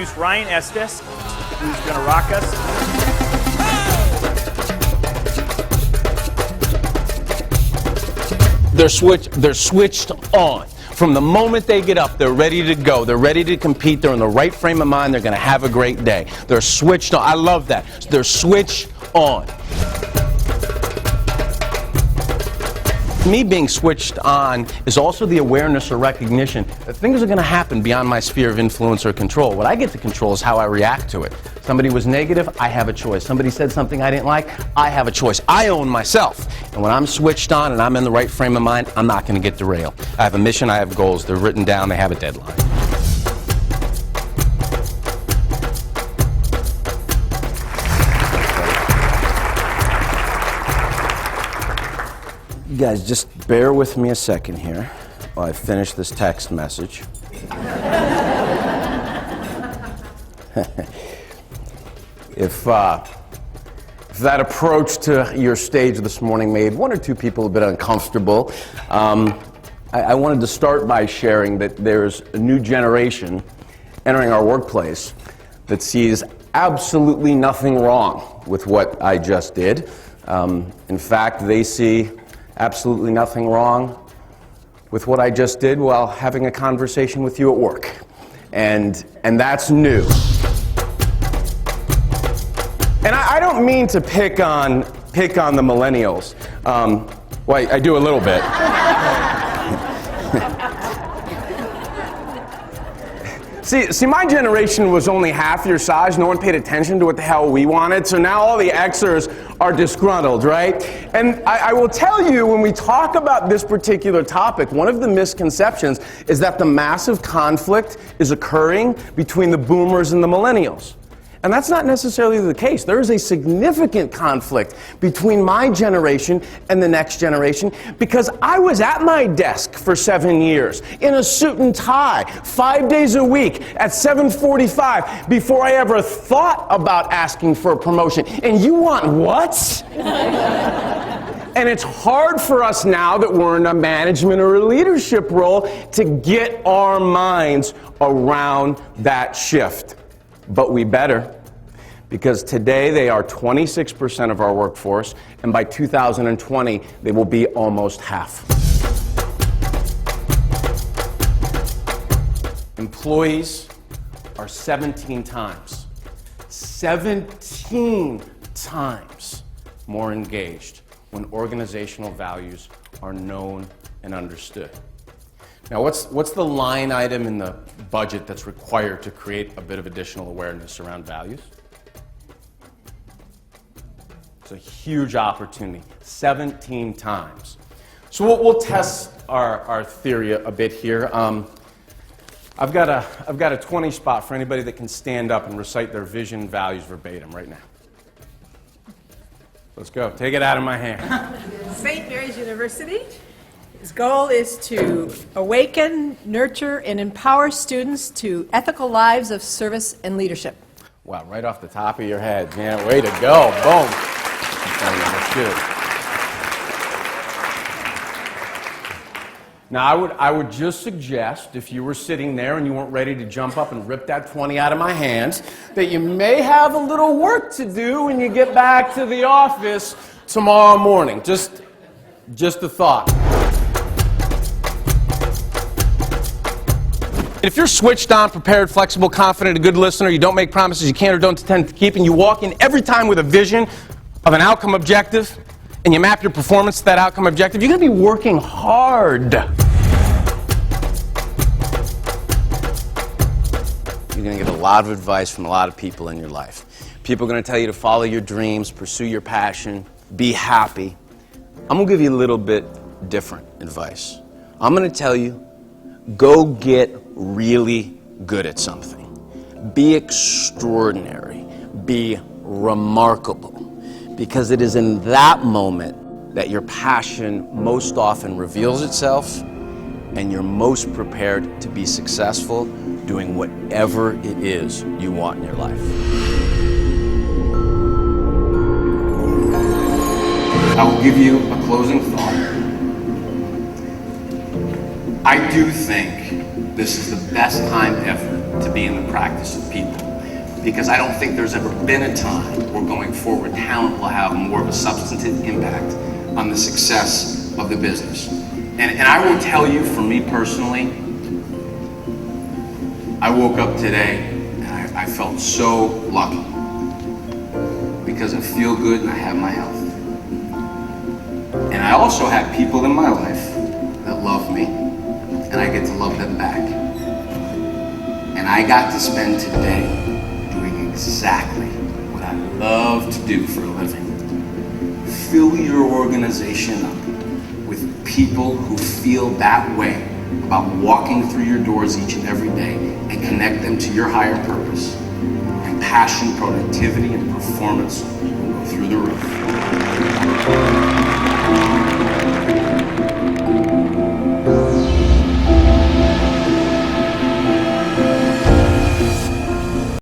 introduce Ryan Estis, who's going to rock us. They're switched on. From the moment they get up, they're ready to go. They're ready to compete. They're in the right frame of mind. They're going to have a great day. They're switched on. I love that. They're switched on. Me being switched on is also the awareness or recognition that things are going to happen beyond my sphere of influence or control. What I get to control is how I react to it. Somebody was negative, I have a choice. Somebody said something I didn't like, I have a choice. I own myself. And when I'm switched on and I'm in the right frame of mind, I'm not going to get derailed. I have a mission, I have goals. They're written down, they have a deadline. You guys, just bear with me a second here while I finish this text message. If that approach to your stage this morning made one or two people a bit uncomfortable, I wanted to start by sharing that there's a new generation entering our workplace that sees absolutely nothing wrong with what I just did. In fact, they see absolutely nothing wrong with what I just did while having a conversation with you at work. And that's new. And I don't mean to pick on the millennials. Well, I do a little bit. See, my generation was only half your size. No one paid attention to what the hell we wanted. So now all the Xers are disgruntled, right? And I will tell you, when we talk about this particular topic, one of the misconceptions is that the massive conflict is occurring between the boomers and the millennials. And that's not necessarily the case. There is a significant conflict between my generation and the next generation because I was at my desk for 7 years in a suit and tie, 5 days a week at 7:45 before I ever thought about asking for a promotion. And you want what? And it's hard for us now that we're in a management or a leadership role to get our minds around that shift. But we better, because today they are 26% of our workforce, and by 2020 they will be almost half. Employees are 17 times more engaged when organizational values are known and understood. Now, what's the line item in the budget that's required to create a bit of additional awareness around values? It's a huge opportunity, 17 times. So we'll test our theory a bit here. I've got a 20 spot for anybody that can stand up and recite their vision and values verbatim right now. Let's go. Take it out of my hand. St. Mary's University. His goal is to awaken, nurture, and empower students to ethical lives of service and leadership. Wow, right off the top of your head, man. Way to go. Boom. That's good. Now, I would just suggest, if you were sitting there and you weren't ready to jump up and rip that 20 out of my hands, that you may have a little work to do when you get back to the office tomorrow morning. Just a thought. If you're switched on, prepared, flexible, confident, a good listener, you don't make promises you can't or don't intend to keep, and you walk in every time with a vision of an outcome objective, and you map your performance to that outcome objective, you're going to be working hard. You're going to get a lot of advice from a lot of people in your life. People are going to tell you to follow your dreams, pursue your passion, be happy. I'm going to give you a little bit different advice. I'm going to tell you, go get really good at something. Be extraordinary. Be remarkable. Because it is in that moment that your passion most often reveals itself and you're most prepared to be successful doing whatever it is you want in your life. I will give you a closing thought. I do think this is the best time ever to be in the practice of people. because I don't think there's ever been a time where going forward talent will have more of a substantive impact on the success of the business. And I will tell you, for me personally, I woke up today and I felt so lucky because I feel good and I have my health. And I also have people in my life that love me, and I get to love them back. And I got to spend today doing exactly what I love to do for a living. Fill your organization up with people who feel that way about walking through your doors each and every day, and connect them to your higher purpose. And passion, productivity, and performance will go through the roof.